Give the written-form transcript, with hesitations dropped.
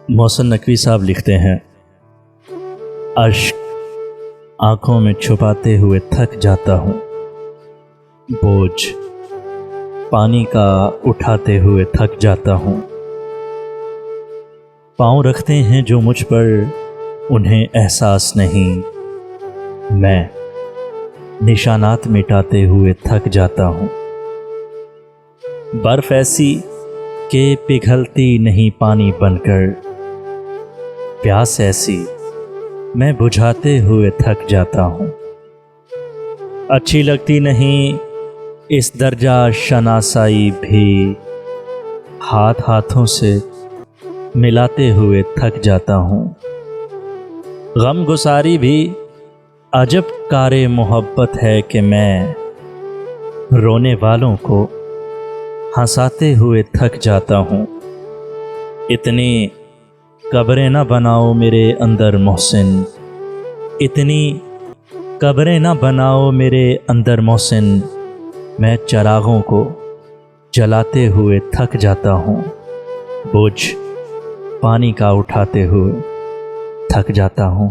محسن نقوی صاحب لکھتے ہیں، اشک آنکھوں میں چھپاتے ہوئے تھک جاتا ہوں، بوجھ پانی کا اٹھاتے ہوئے تھک جاتا ہوں۔ پاؤں رکھتے ہیں جو مجھ پر انہیں احساس نہیں، میں نشانات مٹاتے ہوئے تھک جاتا ہوں۔ برف ایسی کہ پگھلتی نہیں پانی بن کر، پیاس ایسی میں بجھاتے ہوئے تھک جاتا ہوں۔ اچھی لگتی نہیں اس درجہ شناسائی بھی، ہاتھوں سے ملاتے ہوئے تھک جاتا ہوں۔ غم گساری بھی عجب کار محبت ہے کہ میں رونے والوں کو ہنساتے ہوئے تھک جاتا ہوں۔ اتنی قبریں نہ بناؤ میرے اندر محسن، اتنی قبریں نہ بناؤ میرے اندر محسن، میں چراغوں کو جلاتے ہوئے تھک جاتا ہوں، بوجھ پانی کا اٹھاتے ہوئے تھک جاتا ہوں۔